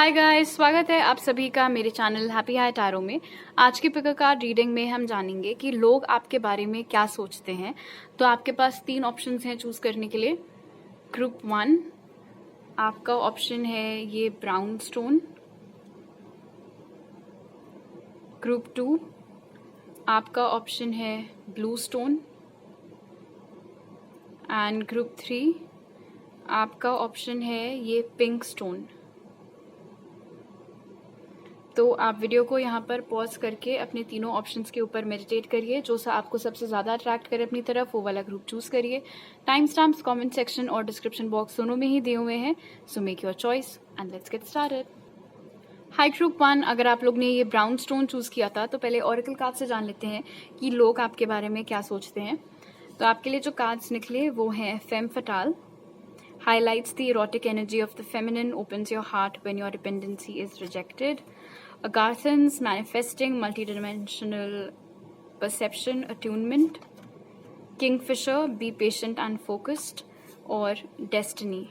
Hi guys, स्वागत है आप सभी का मेरे चैनल हैप्पी हाई टैरो में। आज की पिक कार्ड रीडिंग में हम जानेंगे कि लोग आपके बारे में क्या सोचते हैं। तो आपके पास 3 ऑप्शंस हैं चूज करने के लिए। ग्रुप 1 आपका ऑप्शन है ये ब्राउन स्टोन। ग्रुप 2 आपका ऑप्शन है ब्लू स्टोन। एंड ग्रुप 3 आपका ऑप्शन है ये पिंक स्टोन। तो आप वीडियो को यहाँ पर पॉज करके अपने तीनों ऑप्शंस के ऊपर मेडिटेट करिए। जो सा आपको सबसे ज़्यादा अट्रैक्ट करे अपनी तरफ वो वाला ग्रुप चूज करिए। टाइम स्टैम्प्स कमेंट सेक्शन और डिस्क्रिप्शन बॉक्स दोनों में ही दिए हुए हैं। So make your choice and let's get started. High group 1, अगर आप लोग ने ये ब्राउन स्टोन चूज किया था तो पहले ऑरेकल कार्ड से जान लेते हैं कि लोग आपके बारे में क्या सोचते हैं। तो आपके लिए जो कार्ड्स निकले वो हैं fame फटाल, highlights the erotic energy of the feminine, opens your heart when your dependency is rejected. Agarthans, manifesting multidimensional perception, attunement. Kingfisher, be patient and focused. और destiny.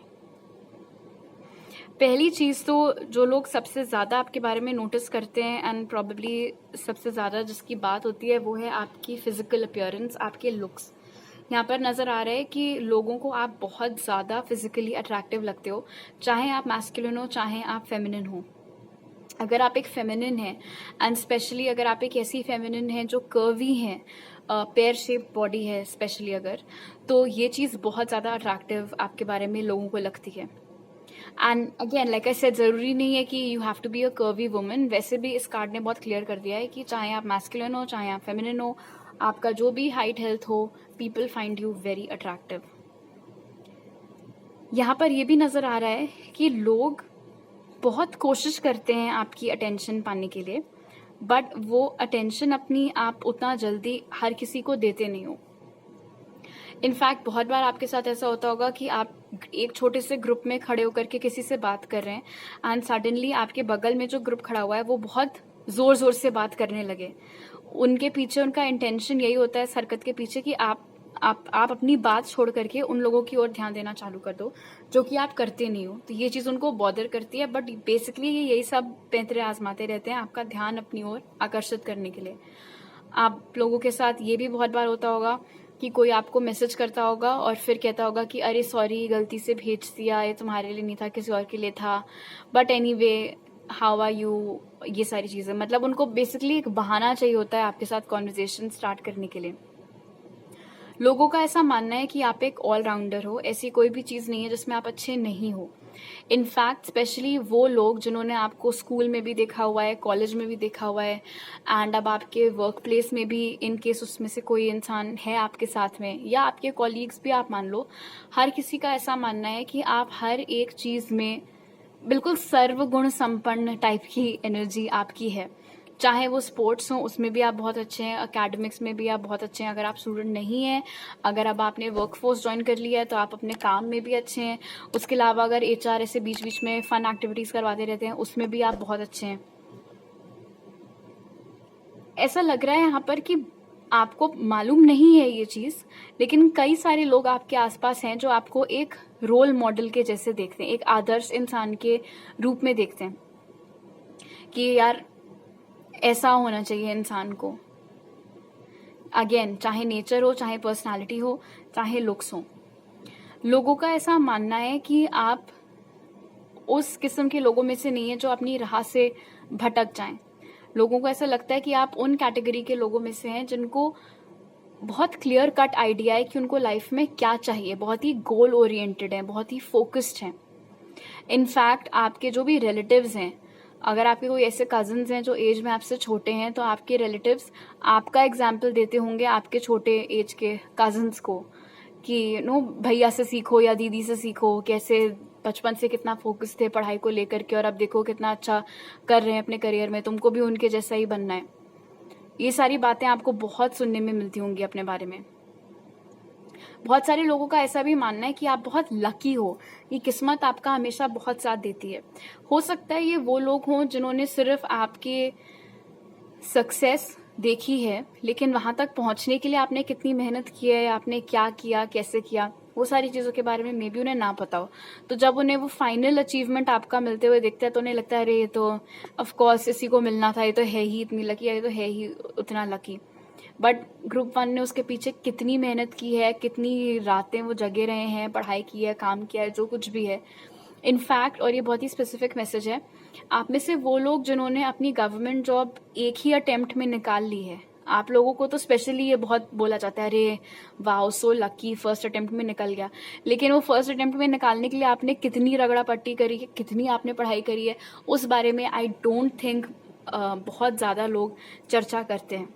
पहली चीज़ तो जो लोग सबसे ज़्यादा आपके बारे में नोटिस करते हैं एंड प्रॉबेबली सबसे ज़्यादा जिसकी बात होती है वो है आपकी फिजिकल अपीयरेंस, आपके लुक्स। यहाँ पर नज़र आ रहा है कि लोगों को आप बहुत ज़्यादा फिजिकली अट्रैक्टिव लगते हो, चाहे आप मैस्कुलिन हो चाहे आप फेमिनिन हो। अगर आप एक फेमिनिन हैं एंड स्पेशली अगर आप एक ऐसी फेमिनिन हैं जो कर्वी हैं, पेयर शेप बॉडी है स्पेशली अगर, तो ये चीज़ बहुत ज़्यादा अट्रैक्टिव आपके बारे में लोगों को लगती है। And again like I said, ज़रूरी नहीं है कि you have to be a curvy woman. वैसे भी इस कार्ड ने बहुत क्लियर कर दिया है कि चाहे आप मैस्कुलिन हो चाहे आप फेमिनिन हो, आपका जो भी हाइट हेल्थ हो, people find you very attractive. यहाँ पर ये भी नज़र आ रहा है कि लोग बहुत कोशिश करते हैं आपकी अटेंशन पाने के लिए, बट वो अटेंशन अपनी आप उतना जल्दी हर किसी को देते नहीं हो। इनफैक्ट बहुत बार आपके साथ ऐसा होता होगा कि आप एक छोटे से ग्रुप में खड़े होकर के किसी से बात कर रहे हैं एंड सडनली आपके बगल में जो ग्रुप खड़ा हुआ है वो बहुत ज़ोर ज़ोर से बात करने लगे। उनके पीछे उनका इंटेंशन यही होता है इस हरकत के पीछे कि आप अपनी बात छोड़ करके उन लोगों की ओर ध्यान देना चालू कर दो, जो कि आप करते नहीं हो। तो ये चीज़ उनको बॉदर करती है, बट बेसिकली ये यही सब पैंतरे आजमाते रहते हैं आपका ध्यान अपनी ओर आकर्षित करने के लिए। आप लोगों के साथ ये भी बहुत बार होता होगा कि कोई आपको मैसेज करता होगा और फिर कहता होगा कि अरे सॉरी, गलती से भेज दिया, ये तुम्हारे लिए नहीं था किसी और के लिए था, but anyway how are you, ये सारी चीज़ें। मतलब उनको बेसिकली एक बहाना चाहिए होता है आपके साथ कॉन्वर्जेशन स्टार्ट करने के लिए। लोगों का ऐसा मानना है कि आप एक ऑलराउंडर हो, ऐसी कोई भी चीज़ नहीं है जिसमें आप अच्छे नहीं हो। इनफैक्ट स्पेशली वो लोग जिन्होंने आपको स्कूल में भी देखा हुआ है, कॉलेज में भी देखा हुआ है एंड अब आपके वर्क प्लेस में भी इन केस उसमें से कोई इंसान है आपके साथ में, या आपके कॉलीग्स भी आप मान लो, हर किसी का ऐसा मानना है कि आप हर एक चीज़ में बिल्कुल सर्वगुण संपन्न टाइप की एनर्जी आपकी है। चाहे वो स्पोर्ट्स हो उसमें भी आप बहुत अच्छे हैं, एकेडमिक्स में भी आप बहुत अच्छे हैं। अगर आप स्टूडेंट नहीं हैं, अगर अब आपने वर्कफोर्स ज्वाइन कर लिया है तो आप अपने काम में भी अच्छे हैं। उसके अलावा अगर एचआर ऐसे बीच बीच में फन एक्टिविटीज़ करवाते रहते हैं उसमें भी आप बहुत अच्छे हैं। ऐसा लग रहा है यहाँ पर कि आपको मालूम नहीं है ये चीज़, लेकिन कई सारे लोग आपके आसपास हैं जो आपको एक रोल मॉडल के जैसे देखते हैं, एक आदर्श इंसान के रूप में देखते हैं कि यार ऐसा होना चाहिए इंसान को। अगेन, चाहे नेचर हो, चाहे पर्सनालिटी हो, चाहे लुक्स हो, लोगों का ऐसा मानना है कि आप उस किस्म के लोगों में से नहीं है जो अपनी राह से भटक जाएं। लोगों को ऐसा लगता है कि आप उन कैटेगरी के लोगों में से हैं जिनको बहुत क्लियर कट आइडिया है कि उनको लाइफ में क्या चाहिए, बहुत ही गोल ओरिएंटेड हैं, बहुत ही फोकस्ड हैं। इनफैक्ट आपके जो भी रिलेटिव्स हैं, अगर आपके कोई ऐसे कजन्स हैं जो एज में आपसे छोटे हैं, तो आपके रिलेटिव्स आपका एग्जाम्पल देते होंगे आपके छोटे एज के कजन्स को कि भैया से सीखो या दीदी से सीखो, कैसे बचपन से कितना फोकस थे पढ़ाई को लेकर के और अब देखो कितना अच्छा कर रहे हैं अपने करियर में, तुमको भी उनके जैसा ही बनना है। ये सारी बातें आपको बहुत सुनने में मिलती होंगी अपने बारे में। बहुत सारे लोगों का ऐसा भी मानना है कि आप बहुत लकी हो, ये किस्मत आपका हमेशा बहुत साथ देती है। हो सकता है ये वो लोग हों जिन्होंने सिर्फ आपके सक्सेस देखी है, लेकिन वहाँ तक पहुँचने के लिए आपने कितनी मेहनत की है, आपने क्या किया, कैसे किया, वो सारी चीज़ों के बारे में मे बी उन्हें ना पता हो। तो जब उन्हें वो फाइनल अचीवमेंट आपका मिलते हुए दिखता है तो उन्हें लगता है अरे ये तो ऑफ कोर्स इसी को मिलना था, ये तो है ही इतनी लकी, ये तो है ही उतना लकी। बट ग्रुप वन ने उसके पीछे कितनी मेहनत की है, कितनी रातें वो जगे रहे हैं, पढ़ाई की है, काम किया है, जो कुछ भी है। इनफैक्ट, और ये बहुत ही स्पेसिफिक मैसेज है, आप में से वो लोग जिन्होंने अपनी गवर्नमेंट जॉब एक ही अटेम्प्ट में निकाल ली है, आप लोगों को तो स्पेशली ये बहुत बोला जाता है, अरे wow so lucky, first attempt में निकल गया। लेकिन वो फर्स्ट अटेम्प्ट में निकालने के लिए आपने कितनी रगड़ा पट्टी करी है, कितनी आपने पढ़ाई करी है, उस बारे में आई डोंट थिंक बहुत ज़्यादा लोग चर्चा करते हैं।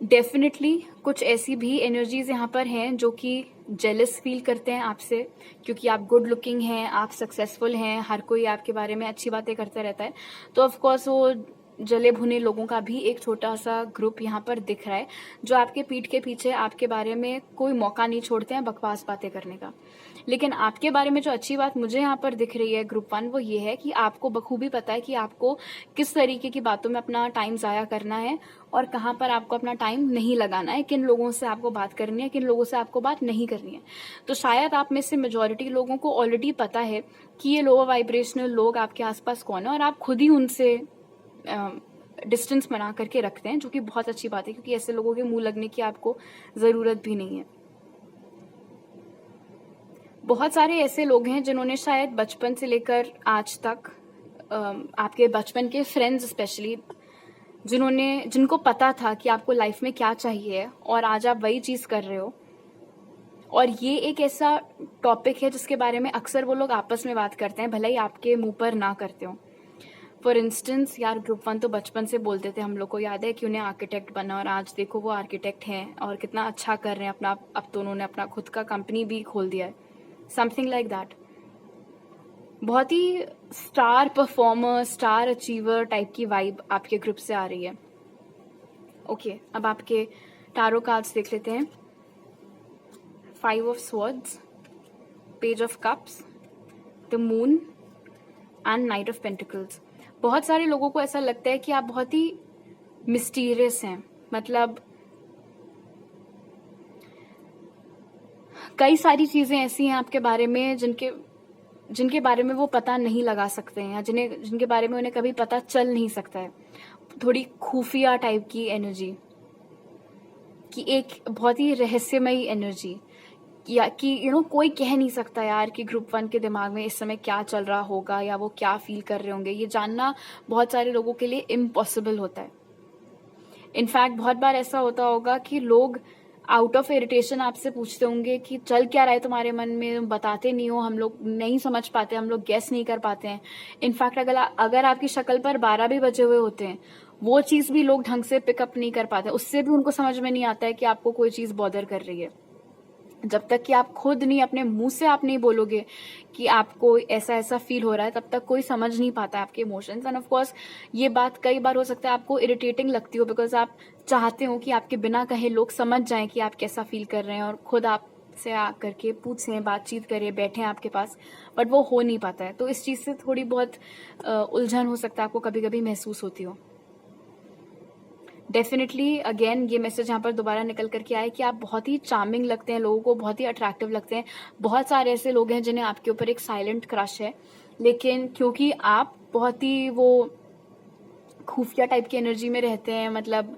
डेफिनेटली कुछ ऐसी भी एनर्जीज यहाँ पर हैं जो कि जेलस फील करते हैं आपसे, क्योंकि आप गुड लुकिंग हैं, आप सक्सेसफुल हैं, हर कोई आपके बारे में अच्छी बातें करता रहता है। तो ऑफ कोर्स वो जले भुने लोगों का भी एक छोटा सा ग्रुप यहाँ पर दिख रहा है, जो आपके पीठ के पीछे आपके बारे में कोई मौका नहीं छोड़ते हैं बकवास बातें करने का। लेकिन आपके बारे में जो अच्छी बात मुझे यहाँ पर दिख रही है ग्रुप वन, वो ये है कि आपको बखूबी पता है कि आपको किस तरीके की बातों में अपना टाइम ज़ाया करना है और कहाँ पर आपको अपना टाइम नहीं लगाना है, किन लोगों से आपको बात करनी है, किन लोगों से आपको बात नहीं करनी है। तो शायद आप में से मेजॉरिटी लोगों को ऑलरेडी पता है कि ये लोअर वाइब्रेशनल लोग आपके आसपास कौन है, और आप खुद ही उनसे डिस्टेंस बना करके रखते हैं, जो कि बहुत अच्छी बात है, क्योंकि ऐसे लोगों के मुंह लगने की आपको ज़रूरत भी नहीं है। बहुत सारे ऐसे लोग हैं जिन्होंने शायद बचपन से लेकर आज तक आपके बचपन के फ्रेंड्स स्पेशली, जिनको पता था कि आपको लाइफ में क्या चाहिए और आज आप वही चीज़ कर रहे हो। और ये एक ऐसा टॉपिक है जिसके बारे में अक्सर वो लोग आपस में बात करते हैं, भले ही आपके मुंह पर ना करते हो। फॉर इंस्टेंस, यार ग्रुप वन तो बचपन से बोलते थे, हम लोग को याद है कि उन्हें आर्किटेक्ट बना, और आज देखो वो आर्किटेक्ट हैं और कितना अच्छा कर रहे हैं अपना। अब तो उन्होंने अपना खुद का कंपनी भी खोल दिया है, समथिंग लाइक दैट। बहुत ही star performer, star achiever type की वाइब आपके ग्रुप से आ रही है। ओके, अब आपके टारो कार्ड्स देख लेते हैं। 5 of swords, page of cups, the moon and night of pentacles. बहुत सारे लोगों को ऐसा लगता है कि आप बहुत ही मिस्टीरियस हैं, मतलब कई सारी चीजें ऐसी हैं आपके बारे में जिनके बारे में वो पता नहीं लगा सकते हैं, या जिनके बारे में उन्हें कभी पता चल नहीं सकता है। थोड़ी खुफिया टाइप की एनर्जी, कि एक बहुत ही रहस्यमयी एनर्जी, या कि कोई कह नहीं सकता यार कि ग्रुप वन के दिमाग में इस समय क्या चल रहा होगा या वो क्या फील कर रहे होंगे। ये जानना बहुत सारे लोगों के लिए इम्पॉसिबल होता है। इनफैक्ट बहुत बार ऐसा होता होगा कि लोग आउट ऑफ इरिटेशन आपसे पूछते होंगे कि चल क्या रहा है तुम्हारे मन में, तुम बताते नहीं हो, हम लोग नहीं समझ पाते, हम लोग गेस नहीं कर पाते हैं। इनफैक्ट अगर आपकी शक्ल पर 12 भी बजे हुए होते हैं, वो चीज़ भी लोग ढंग से पिकअप नहीं कर पाते, उससे भी उनको समझ में नहीं आता है कि आपको कोई चीज़ बॉदर कर रही है। जब तक कि आप खुद नहीं, अपने मुंह से आप नहीं बोलोगे कि आपको ऐसा ऐसा फील हो रहा है, तब तक कोई समझ नहीं पाता है आपके इमोशंस। एंड ऑफ कोर्स ये बात कई बार हो सकता है आपको इरिटेटिंग लगती हो, बिकॉज आप चाहते हो कि आपके बिना कहे लोग समझ जाएं कि आप कैसा फील कर रहे हैं और खुद आपसे आ करके पूछें, बातचीत करें, बैठें आपके पास, बट वो हो नहीं पाता है। तो इस चीज़ से थोड़ी बहुत उलझन हो सकता है, आपको कभी कभी महसूस होती हो। डेफिनेटली अगेन ये मैसेज यहाँ पर दोबारा निकल करके आए कि आप बहुत ही चार्मिंग लगते हैं, लोगों को बहुत ही अट्रैक्टिव लगते हैं। बहुत सारे ऐसे लोग हैं जिन्हें आपके ऊपर एक साइलेंट क्रश है, लेकिन क्योंकि आप बहुत ही वो खुफिया टाइप की एनर्जी में रहते हैं, मतलब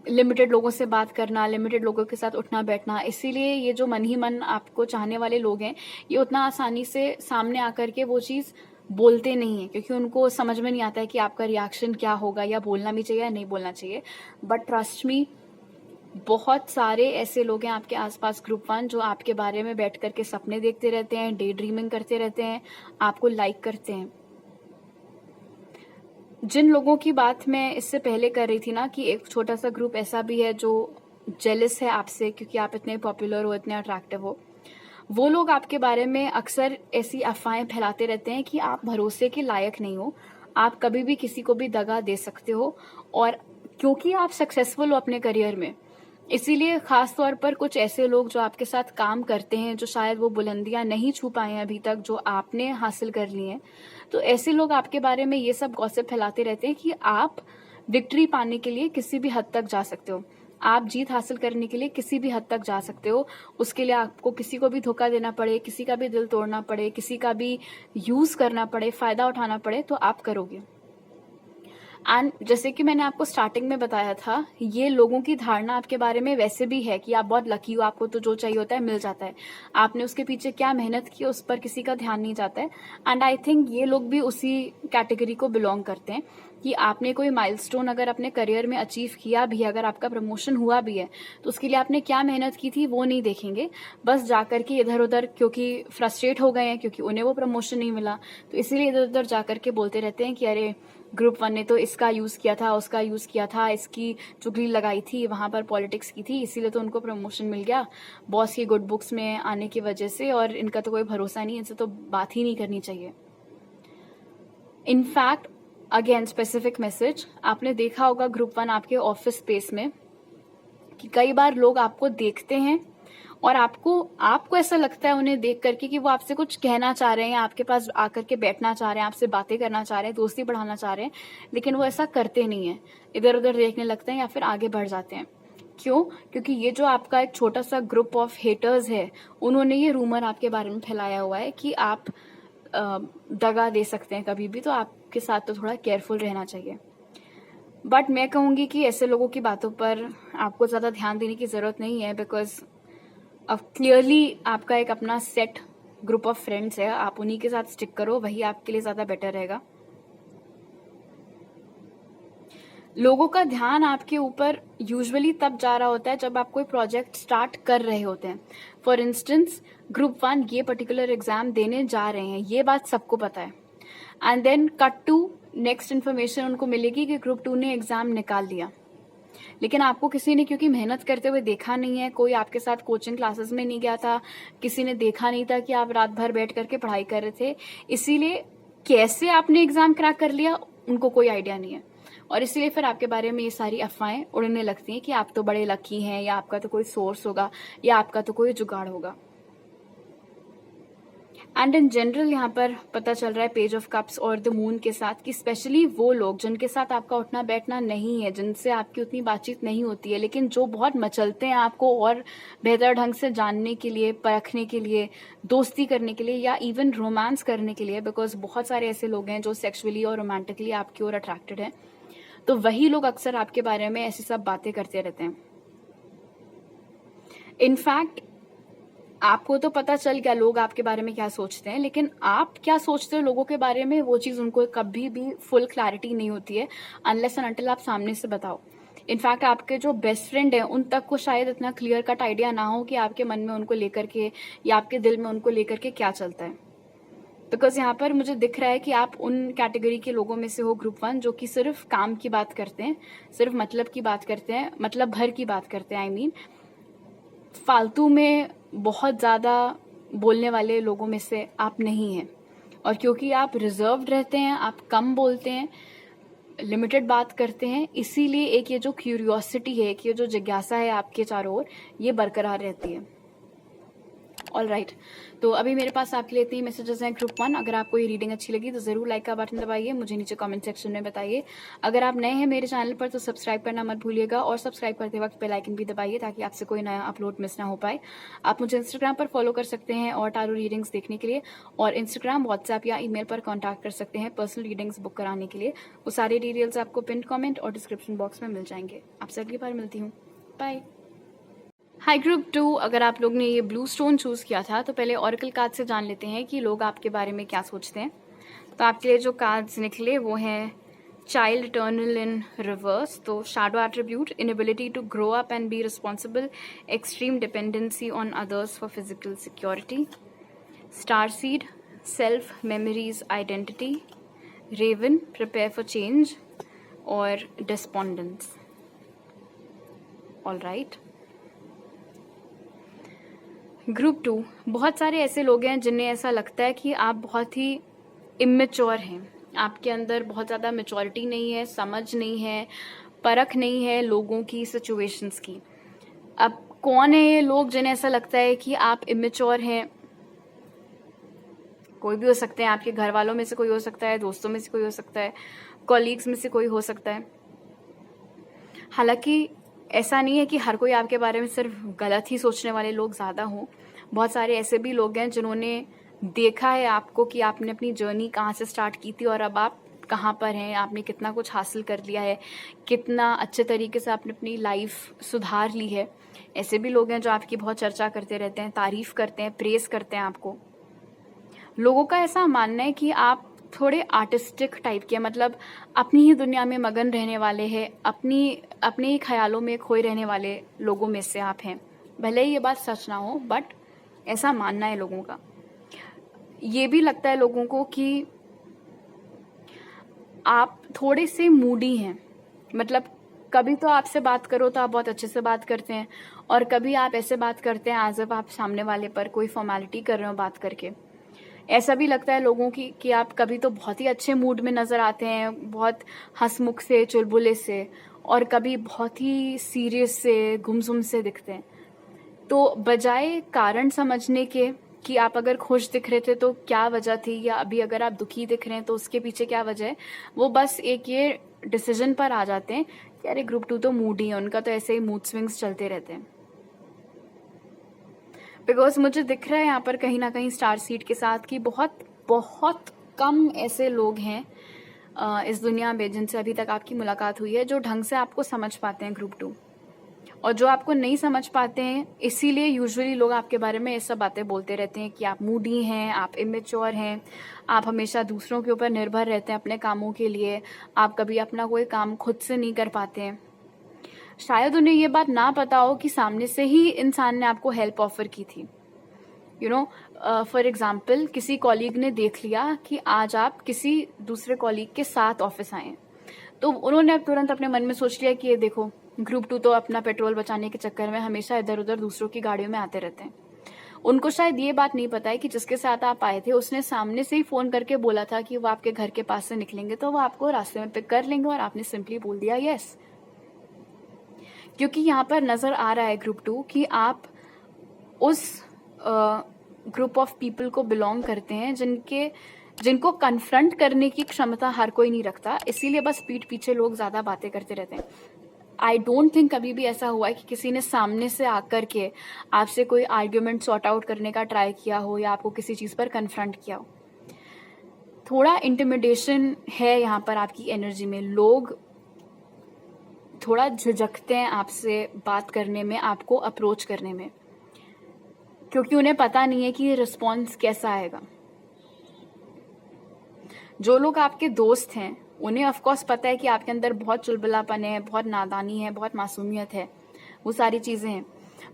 लिमिटेड लोगों से बात करना, लिमिटेड लोगों के साथ उठना बैठना, इसीलिए ये जो मन ही मन आपको चाहने वाले लोग हैं, ये उतना आसानी से सामने आकर के वो चीज़ बोलते नहीं है, क्योंकि उनको समझ में नहीं आता है कि आपका रिएक्शन क्या होगा, या बोलना भी चाहिए या नहीं बोलना चाहिए। बट ट्रस्ट मी, बहुत सारे ऐसे लोग हैं आपके आसपास ग्रुप वन, जो आपके बारे में बैठ करके सपने देखते रहते हैं, डे ड्रीमिंग करते रहते हैं, आपको लाइक करते हैं। जिन लोगों की बात मैं इससे पहले कर रही थी ना, कि एक छोटा सा ग्रुप ऐसा भी है जो जेलस है आपसे क्योंकि आप इतने पॉपुलर हो, इतने अट्रैक्टिव हो, वो लोग आपके बारे में अक्सर ऐसी अफवाहें फैलाते रहते हैं कि आप भरोसे के लायक नहीं हो, आप कभी भी किसी को भी दगा दे सकते हो। और क्योंकि आप सक्सेसफुल हो अपने करियर में, इसीलिए खास तौर पर कुछ ऐसे लोग जो आपके साथ काम करते हैं, जो शायद वो बुलंदियां नहीं छू पाए हैं अभी तक जो आपने हासिल कर ली हैं, तो ऐसे लोग आपके बारे में ये सब गॉसिप फैलाते रहते हैं कि आप विक्ट्री पाने के लिए किसी भी हद तक जा सकते हो। आप जीत हासिल करने के लिए किसी भी हद तक जा सकते हो। उसके लिए आपको किसी को भी धोखा देना पड़े, किसी का भी दिल तोड़ना पड़े, किसी का भी यूज करना पड़े, फायदा उठाना पड़े, तो आप करोगे। एंड जैसे कि मैंने आपको स्टार्टिंग में बताया था, ये लोगों की धारणा आपके बारे में वैसे भी है कि आप बहुत लकी हो, आपको तो जो चाहिए होता है मिल जाता है। आपने उसके पीछे क्या मेहनत की उस पर किसी का ध्यान नहीं जाता है। एंड आई थिंक ये लोग भी उसी कैटेगरी को बिलोंग करते हैं कि आपने कोई माइलस्टोन अगर अपने करियर में अचीव किया भी है, अगर आपका प्रमोशन हुआ भी है, तो उसके लिए आपने क्या मेहनत की थी वो नहीं देखेंगे। बस जाकर के इधर उधर क्योंकि फ्रस्ट्रेट हो गए हैं, क्योंकि उन्हें वो प्रमोशन नहीं मिला, तो इसीलिए इधर उधर जाकर के बोलते रहते हैं कि अरे ग्रुप 1 ने तो इसका यूज किया था, उसका यूज किया था, इसकी चुगली लगाई थी, वहां पर पॉलिटिक्स की थी, इसीलिए तो उनको प्रमोशन मिल गया बॉस की गुड बुक्स में आने की वजह से, और इनका तो कोई भरोसा नहीं, इनसे तो बात ही नहीं करनी चाहिए। इनफैक्ट अगेन स्पेसिफिक मैसेज, आपने देखा होगा ग्रुप 1 आपके ऑफिस स्पेस में कि कई बार लोग आपको देखते हैं और आपको ऐसा लगता है उन्हें देख करके कि वो आपसे कुछ कहना चाह रहे हैं, आपके पास आकर के बैठना चाह रहे हैं, आपसे बातें करना चाह रहे हैं, दोस्ती बढ़ाना चाह रहे हैं, लेकिन वो ऐसा करते नहीं है, इधर उधर देखने लगते हैं या फिर आगे बढ़ जाते हैं। क्यों? क्योंकि ये जो आपका एक छोटा सा ग्रुप ऑफ हेटर्स है, उन्होंने ये रूमर आपके बारे में फैलाया हुआ है कि आप दगा दे सकते हैं कभी भी, तो आपके साथ तो थोड़ा केयरफुल रहना चाहिए। बट मैं कहूँगी कि ऐसे लोगों की बातों पर आपको ज़्यादा ध्यान देने की ज़रूरत नहीं है, बिकॉज अब क्लियरली आपका एक अपना सेट ग्रुप ऑफ फ्रेंड्स है, आप उन्हीं के साथ स्टिक करो, वही आपके लिए ज़्यादा बेटर रहेगा। लोगों का ध्यान आपके ऊपर यूजुअली तब जा रहा होता है जब आप कोई प्रोजेक्ट स्टार्ट कर रहे होते हैं। फॉर इंस्टेंस ग्रुप 1 ये पर्टिकुलर एग्जाम देने जा रहे हैं, ये बात सबको पता है, and then cut to next information उनको मिलेगी कि ग्रुप 2 ने एग्जाम निकाल लिया, लेकिन आपको किसी ने क्योंकि मेहनत करते हुए देखा नहीं है, कोई आपके साथ कोचिंग क्लासेस में नहीं गया था, किसी ने देखा नहीं था कि आप रात भर बैठ करके पढ़ाई कर रहे थे, इसीलिए कैसे आपने एग्जाम क्रैक कर लिया उनको कोई आइडिया नहीं है, और इसीलिए फिर आपके बारे में ये सारी अफवाहें उड़ने लगती हैं कि आप तो बड़े लकी हैं, या आपका तो कोई सोर्स होगा, या आपका तो कोई जुगाड़ होगा। एंड इन जनरल यहाँ पर पता चल रहा है पेज ऑफ कप्स और द मून के साथ कि स्पेशली वो लोग जिनके साथ आपका उठना बैठना नहीं है, जिनसे आपकी उतनी बातचीत नहीं होती है, लेकिन जो बहुत मचलते हैं आपको और बेहतर ढंग से जानने के लिए, परखने के लिए, दोस्ती करने के लिए, या इवन रोमांस करने के लिए, बिकॉज बहुत सारे ऐसे लोग हैं जो सेक्सुअली और रोमांटिकली आपकी ओर अट्रैक्टेड हैं, तो वही लोग अक्सर आपके बारे में ऐसी सब बातें करते रहते हैं। इनफैक्ट आपको तो पता चल गया लोग आपके बारे में क्या सोचते हैं, लेकिन आप क्या सोचते हो लोगों के बारे में, वो चीज़ उनको कभी भी फुल क्लैरिटी नहीं होती है अनलेस एंड अनटिल आप सामने से बताओ। इनफैक्ट आपके जो बेस्ट फ्रेंड हैं उन तक को शायद इतना क्लियर कट आइडिया ना हो कि आपके मन में उनको लेकर के या आपके दिल में उनको लेकर के क्या चलता है, बिकॉज यहाँ पर मुझे दिख रहा है कि आप उन कैटेगरी के लोगों में से हो ग्रुप 1 जो कि सिर्फ काम की बात करते हैं, सिर्फ मतलब की बात करते हैं, मतलब भर की बात करते हैं, आई मीन फालतू में बहुत ज़्यादा बोलने वाले लोगों में से आप नहीं हैं। और क्योंकि आप रिजर्व्ड रहते हैं, आप कम बोलते हैं, लिमिटेड बात करते हैं, इसीलिए एक ये जो क्यूरियोसिटी है, एक ये जो जिज्ञासा है आपके चारों ओर, ये बरकरार रहती है। ऑल राइट, तो अभी मेरे पास आपके लिए इतनी मैसेजेस हैं ग्रुप 1। अगर आपको ये रीडिंग अच्छी लगी तो ज़रूर लाइक का बटन दबाइए, मुझे नीचे कमेंट सेक्शन में बताइए। अगर आप नए हैं मेरे चैनल पर तो सब्सक्राइब करना मत भूलिएगा, और सब्सक्राइब करते वक्त बेल आइकन भी दबाइए ताकि आपसे कोई नया अपलोड मिस ना हो पाए। आप मुझे इंस्टाग्राम पर फॉलो कर सकते हैं और टारो रीडिंग्स देखने के लिए, और इंस्टाग्राम, व्हाट्सएप या ईमेल पर कॉन्टैक्ट कर सकते हैं पर्सनल रीडिंग्स बुक कराने के लिए। वो सारे डिटेल्स आपको पिन कॉमेंट और डिस्क्रिप्शन बॉक्स में मिल जाएंगे। आपसे अगली बार मिलती हूँ, बाय। हाई ग्रुप 2, अगर आप लोग ने ये ब्लू स्टोन चूज़ किया था तो पहले ऑरेकल कार्ड से जान लेते हैं कि लोग आपके बारे में क्या सोचते हैं। तो आपके लिए जो कार्ड्स निकले वो हैं चाइल्ड इटर्नल इन रिवर्स, तो shadow attribute, inability to grow up and be responsible, extreme dependency on others for physical security, star seed, self memories identity, raven, prepare for change, और डिस्पोंडेंस। ऑल राइट, ग्रुप 2, बहुत सारे ऐसे लोग हैं जिन्हें ऐसा लगता है कि आप बहुत ही इमेच्योर हैं, आपके अंदर बहुत ज़्यादा मैच्योरिटी नहीं है, समझ नहीं है, परख नहीं है लोगों की, सिचुएशंस की। अब कौन है ये लोग जिन्हें ऐसा लगता है कि आप इमेच्योर हैं? कोई भी हो सकते हैं, आपके घर वालों में से कोई हो सकता है, दोस्तों में से कोई हो सकता है, कॉलीग्स में से कोई हो सकता है। हालांकि ऐसा नहीं है कि हर कोई आपके बारे में सिर्फ गलत ही सोचने वाले लोग ज़्यादा हों। बहुत सारे ऐसे भी लोग हैं जिन्होंने देखा है आपको कि आपने अपनी जर्नी कहाँ से स्टार्ट की थी और अब आप कहाँ पर हैं, आपने कितना कुछ हासिल कर लिया है, कितना अच्छे तरीके से आपने अपनी लाइफ सुधार ली है। ऐसे भी लोग हैं जो आपकी बहुत चर्चा करते रहते हैं, तारीफ़ करते हैं, प्रेज़ करते हैं आपको। लोगों का ऐसा मानना है कि आप थोड़े आर्टिस्टिक टाइप के, मतलब अपनी ही दुनिया में मगन रहने वाले हैं, अपने ही ख्यालों में खोए रहने वाले लोगों में से आप हैं। भले ही ये बात सच ना हो, बट ऐसा मानना है लोगों का। ये भी लगता है लोगों को कि आप थोड़े से मूडी हैं, मतलब कभी तो आपसे बात करो तो आप बहुत अच्छे से बात करते हैं, और कभी आप ऐसे बात करते हैं एज इफ आप सामने वाले पर कोई फॉर्मेलिटी कर रहे हो बात करके। ऐसा भी लगता है लोगों की कि आप कभी तो बहुत ही अच्छे मूड में नज़र आते हैं, बहुत हंसमुख से, चुलबुले से, और कभी बहुत ही सीरियस से, गुमसुम से दिखते हैं। तो बजाय कारण समझने के कि आप अगर खुश दिख रहे थे तो क्या वजह थी, या अभी अगर आप दुखी दिख रहे हैं तो उसके पीछे क्या वजह है, वो बस एक ये डिसीजन पर आ जाते हैं कि अरे ग्रुप 2 तो मूड ही है, उनका तो ऐसे ही मूड स्विंग्स चलते रहते हैं। बिकॉज मुझे दिख रहा है यहाँ पर कहीं ना कहीं स्टार सीड के साथ कि बहुत बहुत कम ऐसे लोग हैं इस दुनिया में जिनसे अभी तक आपकी मुलाकात हुई है जो ढंग से आपको समझ पाते हैं ग्रुप 2। और जो आपको नहीं समझ पाते हैं, इसीलिए यूजुअली लोग आपके बारे में ये सब बातें बोलते रहते हैं कि आप मूडी हैं, आप इमेच्योर हैं, आप हमेशा दूसरों के ऊपर निर्भर रहते हैं अपने कामों के लिए, आप कभी अपना कोई काम खुद से नहीं कर पाते हैं। शायद उन्हें ये बात ना पता हो कि सामने से ही इंसान ने आपको हेल्प ऑफर की थी। फॉर एग्जाम्पल, किसी कॉलीग ने देख लिया कि आज आप किसी दूसरे कॉलीग के साथ ऑफिस आए, तो उन्होंने तुरंत अपने मन में सोच लिया कि ये देखो, ग्रुप 2 तो अपना पेट्रोल बचाने के चक्कर में हमेशा इधर उधर दूसरों की गाड़ियों में आते रहते हैं। उनको शायद ये बात नहीं पता है कि जिसके साथ आप आए थे उसने सामने से ही फोन करके बोला था कि वो आपके घर के पास से निकलेंगे तो वो आपको रास्ते में पिक कर लेंगे, और आपने सिंपली बोल दिया यस। क्योंकि यहाँ पर नजर आ रहा है ग्रुप 2 कि आप उस ग्रुप ऑफ पीपल को बिलोंग करते हैं जिनको कन्फ्रंट करने की क्षमता हर कोई नहीं रखता, इसीलिए बस पीठ पीछे लोग ज्यादा बातें करते रहते हैं। आई डोंट थिंक कभी भी ऐसा हुआ है कि किसी ने सामने से आकर के आपसे कोई आर्ग्यूमेंट सॉर्ट आउट करने का ट्राई किया हो या आपको किसी चीज पर कन्फ्रंट किया हो। थोड़ा इंटिमिडेशन है यहाँ पर आपकी एनर्जी में, लोग थोड़ा झिझकते हैं आपसे बात करने में, आपको अप्रोच करने में, क्योंकि उन्हें पता नहीं है कि ये रिस्पॉन्स कैसा आएगा। जो लोग आपके दोस्त हैं उन्हें ऑफकोर्स पता है कि आपके अंदर बहुत चुलबुलापन है, बहुत नादानी है, बहुत मासूमियत है, वो सारी चीज़ें हैं।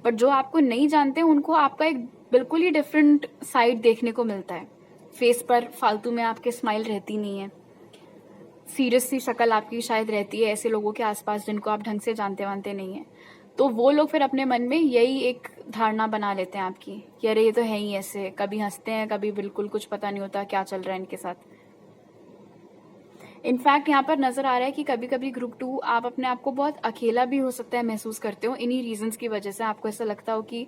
बट जो आपको नहीं जानते उनको आपका एक बिल्कुल ही डिफरेंट साइड देखने को मिलता है। फेस पर फालतू में आपके स्माइल रहती नहीं है, सीरियस सी शक्ल आपकी शायद रहती है ऐसे लोगों के आसपास जिनको आप ढंग से जानते वानते नहीं हैं। तो वो लोग फिर अपने मन में यही एक धारणा बना लेते हैं आपकी कि अरे ये तो है ही ऐसे, कभी हंसते हैं, कभी बिल्कुल कुछ पता नहीं होता क्या चल रहा है इनके साथ। इनफैक्ट यहाँ पर नजर आ रहा है कि कभी कभी ग्रुप 2 आप अपने आप को बहुत अकेला भी हो सकता है महसूस करते हो, इन्हीं रीजंस की वजह से आपको ऐसा लगता हो कि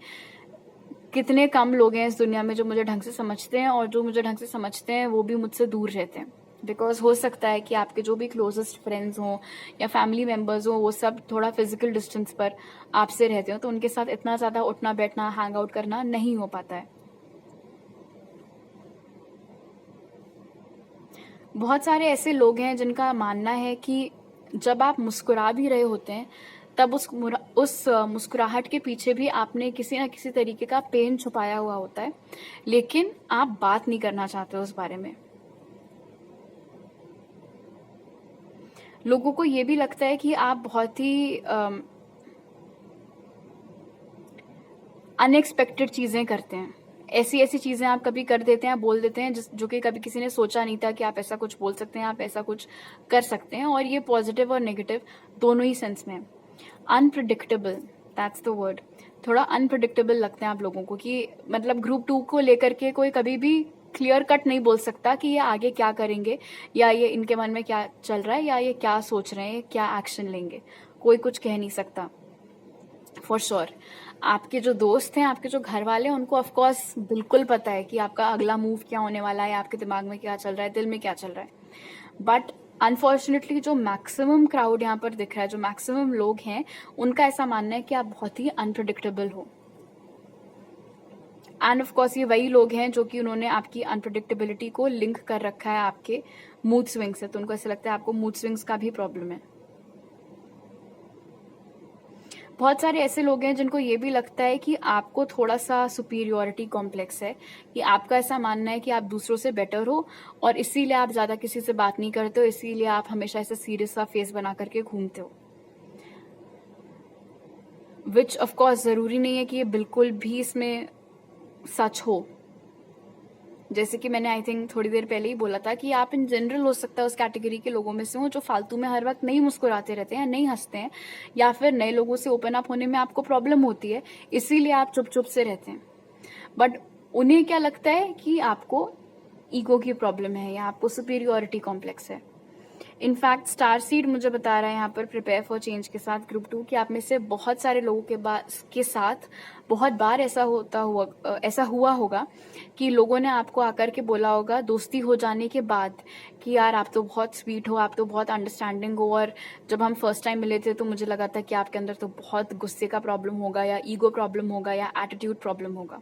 कितने कम लोग हैं इस दुनिया में जो मुझे ढंग से समझते हैं, और जो मुझे ढंग से समझते हैं वो भी मुझसे दूर रहते हैं। बिकॉज हो सकता है कि आपके जो भी क्लोजेस्ट फ्रेंड्स हों या फैमिली मेम्बर्स हों वो सब थोड़ा फिजिकल डिस्टेंस पर आपसे रहते हो, तो उनके साथ इतना ज़्यादा उठना बैठना, हैंग आउट करना नहीं हो पाता है। बहुत सारे ऐसे लोग हैं जिनका मानना है कि जब आप मुस्कुरा भी रहे होते हैं तब उस मुस्कुराहट के पीछे भी आपने किसी ना किसी तरीके का पेन छुपाया हुआ होता है, लेकिन आप बात नहीं करना चाहते उस बारे में। लोगों को ये भी लगता है कि आप बहुत ही अनएक्सपेक्टेड चीज़ें करते हैं, ऐसी ऐसी चीज़ें आप कभी कर देते हैं, बोल देते हैं जो कि कभी किसी ने सोचा नहीं था कि आप ऐसा कुछ बोल सकते हैं, आप ऐसा कुछ कर सकते हैं। और ये पॉजिटिव और नेगेटिव दोनों ही सेंस में। Unpredictable, that's the word. थोड़ा अनप्रिडिक्टेबल लगते हैं आप लोगों को कि मतलब ग्रुप 2 को लेकर के कोई कभी भी क्लियर कट नहीं बोल सकता कि ये आगे क्या करेंगे, या ये इनके मन में क्या चल रहा है, या ये क्या सोच रहे हैं, क्या एक्शन लेंगे, कोई कुछ कह नहीं सकता फॉर श्योर। आपके जो दोस्त हैं, आपके जो घर वाले हैं, उनको ऑफकोर्स बिल्कुल पता है कि आपका अगला मूव क्या होने वाला है, आपके दिमाग में क्या चल रहा है, दिल में क्या चल रहा है। बट अनफॉर्चुनेटली जो मैक्सिमम क्राउड यहाँ पर दिख रहा है, जो मैक्सिमम लोग हैं, उनका ऐसा मानना है कि आप बहुत ही अनप्रडिक्टेबल हो। एंड ऑफ कोर्स ये वही लोग हैं जो कि उन्होंने आपकी अनप्रडिक्टेबिलिटी को लिंक कर रखा है आपके मूड स्विंग से, तो उनको ऐसा लगता है आपको मूड स्विंग्स का भी प्रॉब्लम है। बहुत सारे ऐसे लोग हैं जिनको ये भी लगता है कि आपको थोड़ा सा सुपीरियोरिटी कॉम्प्लेक्स है, कि आपका ऐसा मानना है कि आप दूसरों से बेटर हो और इसीलिए आप ज़्यादा किसी से बात नहीं करते हो, इसीलिए आप हमेशा ऐसा सीरियस सा फेस बना करके घूमते हो। विच ऑफ कोर्स ज़रूरी नहीं है कि ये बिल्कुल भी इसमें सच हो। जैसे कि मैंने आई थिंक थोड़ी देर पहले ही बोला था कि आप इन जनरल हो सकता है उस कैटेगरी के लोगों में से हो जो फालतू में हर वक्त नहीं मुस्कुराते रहते हैं, नहीं हंसते हैं, या फिर नए लोगों से ओपन अप होने में आपको प्रॉब्लम होती है, इसीलिए आप चुप चुप से रहते हैं। बट उन्हें क्या लगता है कि आपको ईगो की प्रॉब्लम है या आपको सुपीरियोरिटी कॉम्प्लेक्स है। इनफैक्ट स्टार सीड मुझे बता रहा है यहाँ पर प्रिपेयर फॉर चेंज के साथ ग्रुप 2 कि आप में से बहुत सारे लोगों के साथ बहुत बार ऐसा हुआ होगा कि लोगों ने आपको आकर के बोला होगा दोस्ती हो जाने के बाद कि यार आप तो बहुत स्वीट हो, आप तो बहुत अंडरस्टैंडिंग हो, और जब हम फर्स्ट टाइम मिले थे तो मुझे लगा था कि आपके अंदर तो बहुत गुस्से का प्रॉब्लम होगा या ईगो प्रॉब्लम होगा या एटीट्यूड प्रॉब्लम होगा।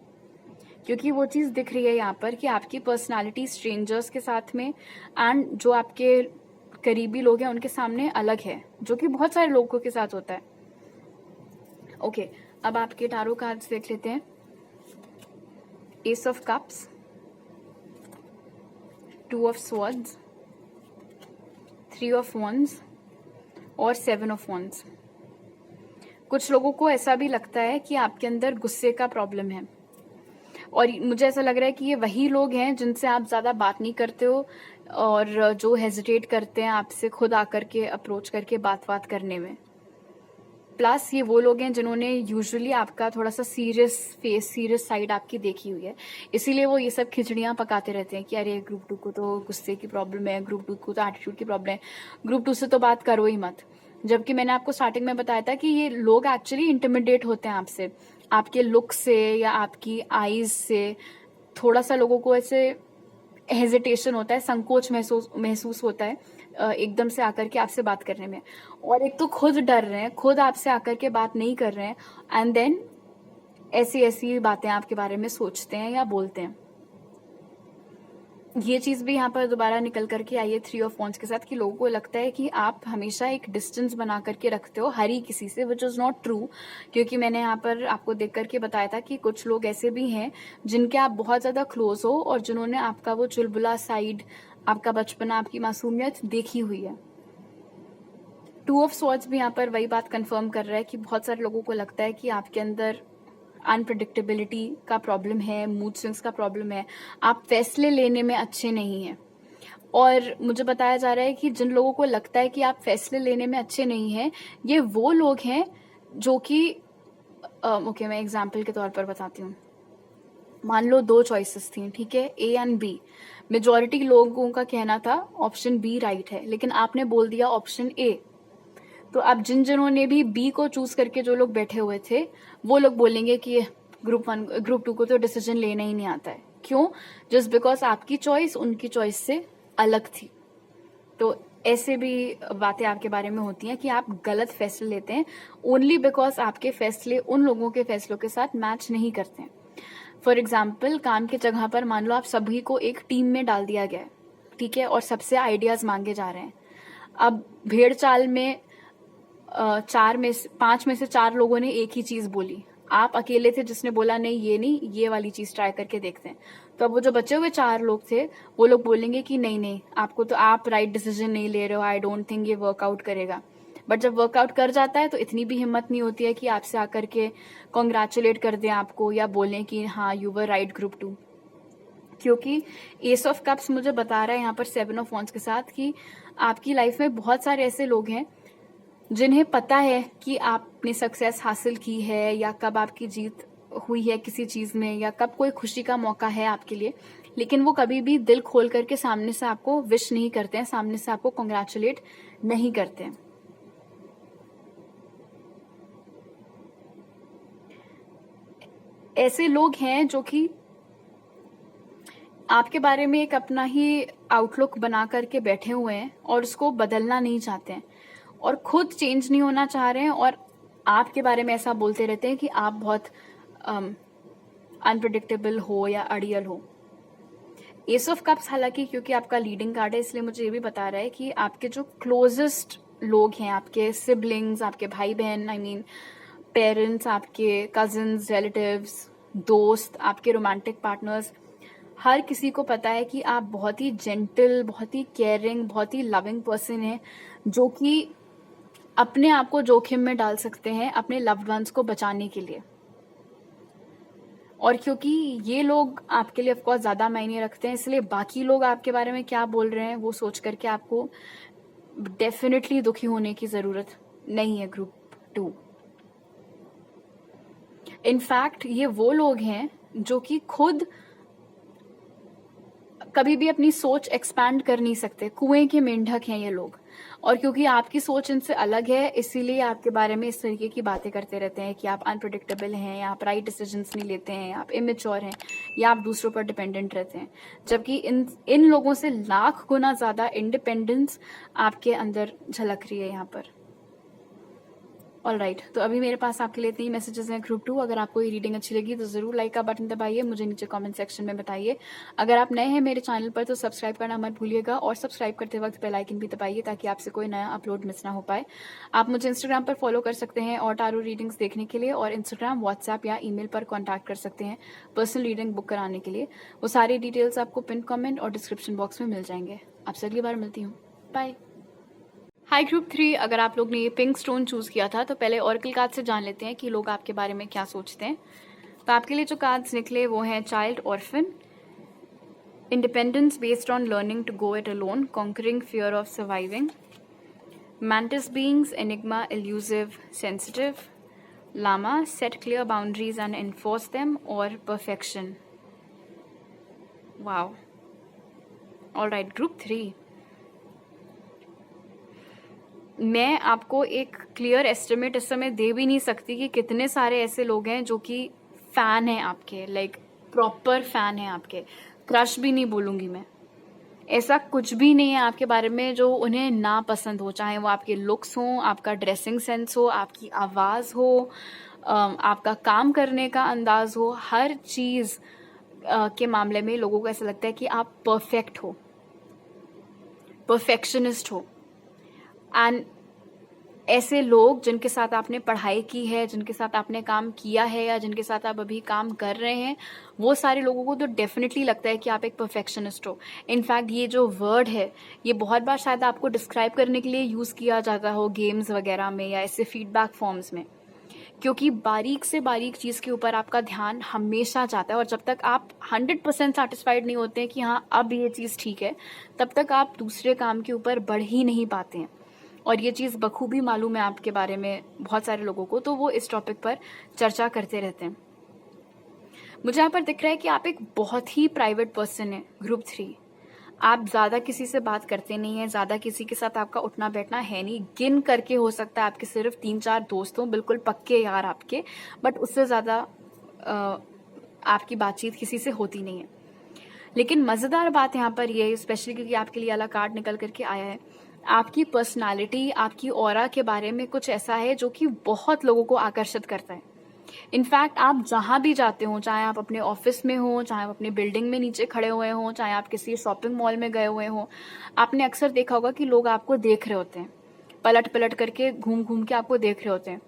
क्योंकि वो चीज़ दिख रही है यहाँ पर कि आपकी पर्सनालिटी स्ट्रेंजर्स के साथ में एंड जो आपके करीबी लोग हैं उनके सामने अलग है, जो कि बहुत सारे लोगों के साथ होता है। ओके, अब आपके टारो कार्ड्स देख लेते हैं। S of cups, 2 of swords, 3 of wands और 7 ऑफ वॉन्ड्स। कुछ लोगों को ऐसा भी लगता है कि आपके अंदर गुस्से का प्रॉब्लम है, और मुझे ऐसा लग रहा है कि ये वही लोग हैं जिनसे आप ज़्यादा बात नहीं करते हो और जो हेजिटेट करते हैं आपसे खुद आकर के अप्रोच करके बात करने में। प्लस ये वो लोग हैं जिन्होंने यूजुअली आपका थोड़ा सा सीरियस साइड आपकी देखी हुई है, इसीलिए वो ये सब खिचड़ियाँ पकाते रहते हैं कि अरे ग्रुप 2 को तो गुस्से की प्रॉब्लम है, ग्रुप 2 को तो एटीट्यूड की प्रॉब्लम है, ग्रुप 2 से तो बात करो ही मत। जबकि मैंने आपको स्टार्टिंग में बताया था कि ये लोग एक्चुअली इंटिमिडेट होते हैं आपसे, आपके लुक से या आपकी आईज से। थोड़ा सा लोगों को ऐसे हेजिटेशन होता है, संकोच महसूस होता है एकदम से आकर के आपसे बात करने में, और एक तो खुद डर रहे हैं, खुद आपसे आकर के बात नहीं कर रहे हैं, एंड देन ऐसी ऐसी बातें आपके बारे में सोचते हैं या बोलते हैं। ये चीज़ भी यहाँ पर दोबारा निकल करके आई है 3 ऑफ वॉन्ड्स के साथ, कि लोगों को लगता है कि आप हमेशा एक डिस्टेंस बना करके रखते हो हर ही किसी से, विच इज़ नॉट ट्रू। क्योंकि मैंने यहाँ पर आपको देख करके बताया था कि कुछ लोग ऐसे भी हैं जिनके आप बहुत ज़्यादा क्लोज हो और जिन्होंने आपका वो चुलबुला साइड, आपका बचपना, आपकी मासूमियत देखी हुई है। 2 ऑफ स्वॉर्ड्स भी यहाँ पर वही बात कंफर्म कर रहा है कि बहुत सारे लोगों को लगता है कि आपके अंदर अनप्रडिक्टेबिलिटी का प्रॉब्लम है, मूड स्विंग्स का प्रॉब्लम है, आप फैसले लेने में अच्छे नहीं हैं। और मुझे बताया जा रहा है कि जिन लोगों को लगता है कि आप फैसले लेने में अच्छे नहीं हैं, ये वो लोग हैं जो कि ओके, मैं एग्जाम्पल के तौर पर बताती हूँ। मान लो 2 चॉइसेस थी, ठीक है, ए एंड बी। मेजॉरिटी लोगों का कहना था ऑप्शन बी राइट है, लेकिन आपने बोल दिया ऑप्शन ए। तो अब जिन्होंने भी बी को चूज करके जो लोग बैठे हुए थे, वो लोग बोलेंगे कि ग्रुप 2 को तो डिसीजन लेना ही नहीं आता है। क्यों? जस्ट बिकॉज आपकी चॉइस उनकी चॉइस से अलग थी। तो ऐसे भी बातें आपके बारे में होती हैं कि आप गलत फैसले लेते हैं ओनली बिकॉज आपके फैसले उन लोगों के फैसलों के साथ मैच नहीं करते हैं। फॉर एग्जाम्पल, काम की जगह पर मान लो आप सभी को एक टीम में डाल दिया गया है, ठीक है, और सबसे आइडियाज मांगे जा रहे हैं। अब भेड़ चाल में 5 में से 4 लोगों ने एक ही चीज बोली, आप अकेले थे जिसने बोला नहीं ये नहीं, ये वाली चीज ट्राई करके देखते हैं। तो अब वो जो बचे हुए 4 लोग थे, वो लोग बोलेंगे कि नहीं नहीं, आपको तो आप राइट डिसीजन नहीं ले रहे हो, आई डोंट थिंक ये वर्कआउट करेगा। बट जब वर्कआउट कर जाता है तो इतनी भी हिम्मत नहीं होती है कि आपसे आकर के कॉन्ग्रेचुलेट कर दें आपको या बोलें कि हाँ यू वर राइट ग्रुप 2। क्योंकि एस ऑफ कप्स मुझे बता रहा है यहाँ पर 7 ऑफ वॉन्ड्स के साथ कि आपकी लाइफ में बहुत सारे ऐसे लोग हैं जिन्हें पता है कि आपने सक्सेस हासिल की है या कब आपकी जीत हुई है किसी चीज में या कब कोई खुशी का मौका है आपके लिए, लेकिन वो कभी भी दिल खोल करके सामने से आपको विश नहीं करते हैं, सामने से आपको कॉन्ग्रेचुलेट नहीं करते हैं। ऐसे लोग हैं जो कि आपके बारे में एक अपना ही आउटलुक बना करके बैठे हुए हैं और उसको बदलना नहीं चाहते हैं और खुद चेंज नहीं होना चाह रहे हैं, और आपके बारे में ऐसा बोलते रहते हैं कि आप बहुत अनप्रिडिक्टेबल हो या अड़ियल हो। एस ऑफ कप्स हालांकि क्योंकि आपका लीडिंग कार्ड है, इसलिए मुझे ये भी बता रहा है कि आपके जो क्लोजेस्ट लोग हैं, आपके सिबलिंग्स, आपके भाई बहन, आई मीन पेरेंट्स, आपके कजिन्स, रिलेटिव्स, दोस्त, आपके रोमांटिक पार्टनर्स, हर किसी को पता है कि आप बहुत ही जेंटल, बहुत ही केयरिंग, बहुत ही लविंग पर्सन हैं, जो कि अपने आप को जोखिम में डाल सकते हैं अपने लव्ड वंस को बचाने के लिए। और क्योंकि ये लोग आपके लिए ऑफकोर्स ज़्यादा मायने रखते हैं, इसलिए बाकी लोग आपके बारे में क्या बोल रहे हैं वो सोच करके आपको डेफिनेटली दुखी होने की ज़रूरत नहीं है ग्रुप 2। इनफैक्ट ये वो लोग हैं जो कि खुद कभी भी अपनी सोच एक्सपैंड कर नहीं सकते, कुएं के मेंढक हैं ये लोग। और क्योंकि आपकी सोच इनसे अलग है, इसीलिए आपके बारे में इस तरीके की बातें करते रहते हैं कि आप अनप्रेडिक्टेबल हैं, या आप राइट डिसीजंस नहीं लेते हैं, आप इमेच्योर हैं, या आप दूसरों पर डिपेंडेंट रहते हैं। जबकि इन लोगों से लाख गुना ज़्यादा इंडिपेंडेंस आपके अंदर झलक रही है यहाँ पर। ऑलराइट, तो अभी मेरे पास आपके लिए 3 मैसेजेस हैं ग्रुप 2। अगर आपको ये रीडिंग अच्छी लगी तो ज़रूर लाइक का बटन दबाइए, मुझे नीचे कमेंट सेक्शन में बताइए। अगर आप नए हैं मेरे चैनल पर तो सब्सक्राइब करना मत भूलिएगा, और सब्सक्राइब करते वक्त बेल आइकन भी दबाइए ताकि आपसे कोई नया अपलोड मिस ना हो पाए। आप मुझे इंस्टाग्राम पर फॉलो कर सकते हैं और टारो रीडिंग्स देखने के लिए, और इंस्टाग्राम, व्हाट्सएप या ईमेल पर कॉन्टैक्ट कर सकते हैं पर्सनल रीडिंग बुक कराने के लिए। वो सारी डिटेल्स आपको पिन कमेंट और डिस्क्रिप्शन बॉक्स में मिल जाएंगे। आपसे अगली बार मिलती हूँ, बाय। हाई ग्रुप 3, अगर आप लोग ने ये पिंक स्टोन चूज़ किया था तो पहले ऑरेकल कार्ड से जान लेते हैं कि लोग आपके बारे में क्या सोचते हैं। तो आपके लिए जो कार्ड्स निकले वो हैं child, orphan, independence based on learning to go it alone, conquering fear of surviving, mantis beings, enigma, elusive, sensitive, llama, set clear boundaries and enforce them, और परफेक्शन। वाओ। ऑलराइट ग्रुप 3, मैं आपको एक clear estimate इस समय दे भी नहीं सकती कि कितने सारे ऐसे लोग हैं जो कि फ़ैन हैं आपके, लाइक प्रॉपर फ़ैन हैं आपके। क्रश भी नहीं बोलूँगी मैं, ऐसा कुछ भी नहीं है आपके बारे में जो उन्हें ना पसंद हो, चाहे वो आपके लुक्स हों, आपका ड्रेसिंग सेंस हो, आपकी आवाज़ हो, आपका काम करने का अंदाज हो, हर चीज़ के मामले में लोगों को ऐसा लगता है कि आप परफेक्ट हो, परफेक्शनिस्ट हो। एंड ऐसे लोग जिनके साथ आपने पढ़ाई की है, जिनके साथ आपने काम किया है, या जिनके साथ आप अभी काम कर रहे हैं, वो सारे लोगों को तो डेफिनेटली लगता है कि आप एक परफेक्शनिस्ट हो। इनफैक्ट ये जो वर्ड है ये बहुत बार शायद आपको डिस्क्राइब करने के लिए यूज़ किया जाता हो गेम्स वगैरह में या ऐसे फीडबैक फॉर्म्स में, क्योंकि बारीक से बारीक चीज़ के ऊपर आपका ध्यान हमेशा जाता है, और जब तक आप 100% सेटिस्फाइड नहीं होते हैं कि हाँ अब ये चीज़ ठीक है, तब तक आप दूसरे काम के ऊपर बढ़ ही नहीं पाते हैं। और ये चीज़ बखूबी मालूम है आपके बारे में बहुत सारे लोगों को, तो वो इस टॉपिक पर चर्चा करते रहते हैं। मुझे यहाँ पर दिख रहा है कि आप एक बहुत ही प्राइवेट पर्सन है ग्रुप 3। आप ज़्यादा किसी से बात करते नहीं हैं, ज़्यादा किसी के साथ आपका उठना बैठना है नहीं, गिन करके हो सकता है आपके सिर्फ 3-4 दोस्त हों, बिल्कुल पक्के यार आपके, बट उससे ज़्यादा आपकी बातचीत किसी से होती नहीं है। लेकिन मज़ेदार बात यहाँ पर ये है, स्पेशली क्योंकि आपके लिए अलग कार्ड निकल करके आया है, आपकी पर्सनालिटी, आपकी ऑरा के बारे में कुछ ऐसा है जो कि बहुत लोगों को आकर्षित करता है। इनफैक्ट आप जहाँ भी जाते हो, चाहे आप अपने ऑफिस में हो, चाहे आप अपने बिल्डिंग में नीचे खड़े हुए हो, चाहे आप किसी शॉपिंग मॉल में गए हुए हो, आपने अक्सर देखा होगा कि लोग आपको देख रहे होते हैं, पलट पलट करके, घूम घूम के आपको देख रहे होते हैं।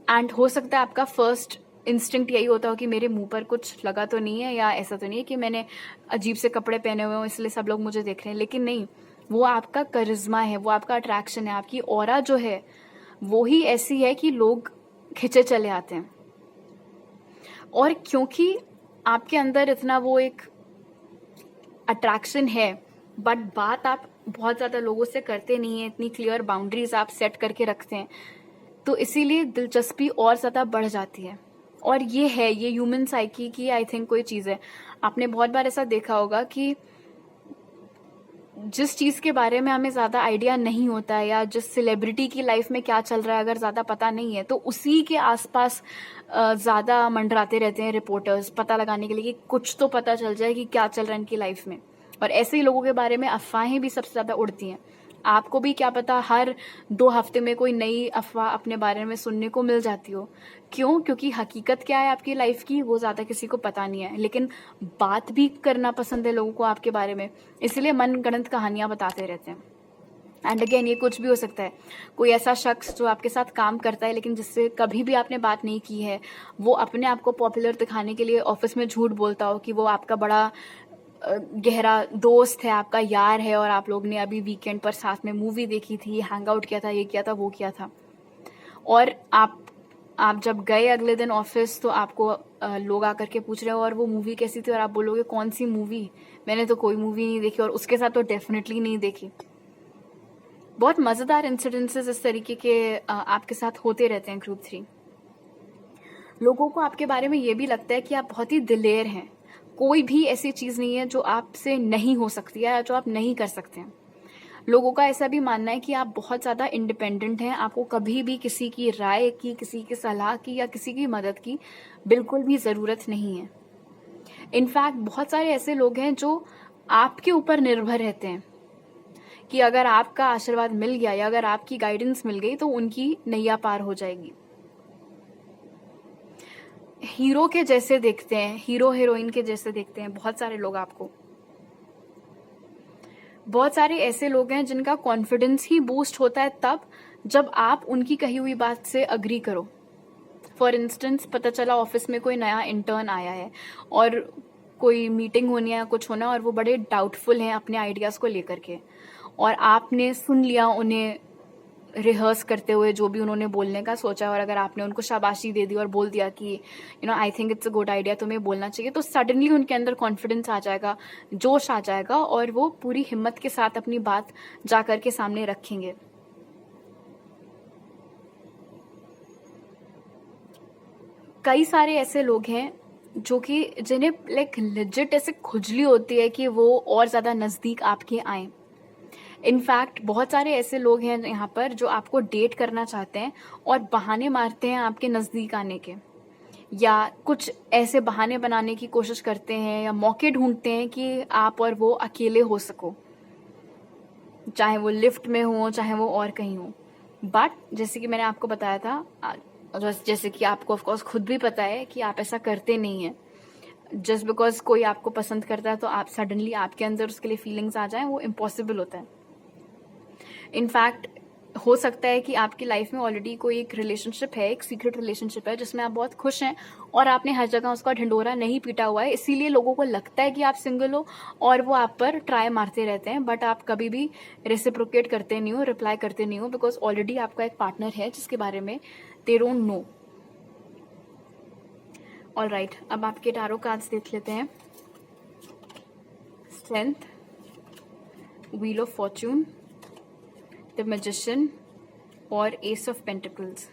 एंड हो सकता है आपका फर्स्ट इंस्टिंक्ट यही होता हो कि मेरे मुंह पर कुछ लगा तो नहीं है, या ऐसा तो नहीं है कि मैंने अजीब से कपड़े पहने हुए हों इसलिए सब लोग मुझे देख रहे हैं। लेकिन नहीं, वो आपका करिश्मा है, वो आपका अट्रैक्शन है, आपकी ऑरा जो है वो ही ऐसी है कि लोग खिंचे चले आते हैं। और क्योंकि आपके अंदर इतना वो एक अट्रैक्शन है, बट बात आप बहुत ज़्यादा लोगों से करते नहीं हैं, इतनी क्लियर बाउंड्रीज आप सेट करके रखते हैं, तो इसीलिए दिलचस्पी और ज़्यादा बढ़ जाती है। और ये है, ये ह्यूमन साइकी की आई थिंक कोई चीज़ है। आपने बहुत बार ऐसा देखा होगा कि जिस चीज़ के बारे में हमें ज़्यादा आइडिया नहीं होता है या जिस सेलिब्रिटी की लाइफ में क्या चल रहा है अगर ज़्यादा पता नहीं है तो उसी के आसपास ज़्यादा मंडराते रहते हैं रिपोर्टर्स, पता लगाने के लिए कि कुछ तो पता चल जाए कि क्या चल रहा है इनकी लाइफ में। और ऐसे ही लोगों के बारे में अफवाहें भी सबसे ज़्यादा उड़ती हैं। आपको भी क्या पता हर 2 हफ्ते में कोई नई अफवाह अपने बारे में सुनने को मिल जाती हो। क्यों? क्योंकि हकीकत क्या है आपकी लाइफ की वो ज़्यादा किसी को पता नहीं है, लेकिन बात भी करना पसंद है लोगों को आपके बारे में, इसलिए मनगढ़ंत कहानियाँ बताते रहते हैं। एंड अगेन ये कुछ भी हो सकता है, कोई ऐसा शख्स जो आपके साथ काम करता है लेकिन जिससे कभी भी आपने बात नहीं की है, वो अपने आप को पॉपुलर दिखाने के लिए ऑफिस में झूठ बोलता हो कि वो आपका बड़ा गहरा दोस्त है, आपका यार है और आप लोग ने अभी वीकेंड पर साथ में मूवी देखी थी, हैंग आउट किया था, ये किया था, वो किया था। और आप जब गए अगले दिन ऑफिस तो आपको लोग आकर के पूछ रहे हो और वो मूवी कैसी थी और आप बोलोगे कौन सी मूवी, मैंने तो कोई मूवी नहीं देखी और उसके साथ तो डेफिनेटली नहीं देखी। बहुत मज़ेदार इंसिडेंसेस इस तरीके के आपके साथ होते रहते हैं ग्रुप 3। लोगों को आपके बारे में ये भी लगता है कि आप बहुत ही दिलेर हैं, कोई भी ऐसी चीज़ नहीं है जो आपसे नहीं हो सकती है या जो आप नहीं कर सकते हैं। लोगों का ऐसा भी मानना है कि आप बहुत ज़्यादा इंडिपेंडेंट हैं, आपको कभी भी किसी की राय की, किसी की सलाह की या किसी की मदद की बिल्कुल भी ज़रूरत नहीं है। इनफैक्ट बहुत सारे ऐसे लोग हैं जो आपके ऊपर निर्भर रहते हैं कि अगर आपका आशीर्वाद मिल गया या अगर आपकी गाइडेंस मिल गई तो उनकी नैया पार हो जाएगी। हीरो के जैसे देखते हैं, हीरो हीरोइन के जैसे देखते हैं बहुत सारे लोग आपको। बहुत सारे ऐसे लोग हैं जिनका कॉन्फिडेंस ही बूस्ट होता है तब जब आप उनकी कही हुई बात से अग्री करो। फॉर इंस्टेंस पता चला ऑफिस में कोई नया इंटर्न आया है और कोई मीटिंग होनी है या कुछ होना और वो बड़े डाउटफुल हैं अपने आइडियाज़ को लेकर के, और आपने सुन लिया उन्हें रिहर्स करते हुए जो भी उन्होंने बोलने का सोचा, और अगर आपने उनको शाबाशी दे दी और बोल दिया कि I think it's a good idea, तुम्हें बोलना चाहिए, तो सडनली उनके अंदर कॉन्फिडेंस आ जाएगा, जोश आ जाएगा और वो पूरी हिम्मत के साथ अपनी बात जा कर के सामने रखेंगे। कई सारे ऐसे लोग हैं जो कि जिन्हें लाइक लेजिट ऐसे खुजली होती है कि वो और ज़्यादा नज़दीक आपके आएँ। इनफैक्ट बहुत सारे ऐसे लोग हैं यहाँ पर जो आपको डेट करना चाहते हैं और बहाने मारते हैं आपके नज़दीक आने के, या कुछ ऐसे बहाने बनाने की कोशिश करते हैं या मौके ढूंढते हैं कि आप और वो अकेले हो सको, चाहे वो लिफ्ट में हो चाहे वो और कहीं हो। बट जैसे कि मैंने आपको बताया था, जैसे कि आपको ऑफकोर्स खुद भी पता है कि आप ऐसा करते नहीं हैं। जस्ट बिकॉज कोई आपको पसंद करता है तो आप सडनली आपके अंदर उसके लिए फीलिंग्स आ जाएं, वो इम्पॉसिबल होता है। इनफैक्ट हो सकता है कि आपकी लाइफ में ऑलरेडी कोई एक रिलेशनशिप है, एक सीक्रेट रिलेशनशिप है जिसमें आप बहुत खुश हैं और आपने हर जगह उसका ढिंढोरा नहीं पीटा हुआ है, इसीलिए लोगों को लगता है कि आप सिंगल हो और वो आप पर ट्राई मारते रहते हैं, बट आप कभी भी रेसिप्रोकेट करते नहीं हो, रिप्लाई करते नहीं हो, बिकॉज ऑलरेडी आपका एक पार्टनर है जिसके बारे में दे डोंट नो। ऑलराइट, अब आपके टारो कार्ड्स देख लेते हैं। Strength, wheel of Fortune, the magician और एस ऑफ पेंटिकल्स।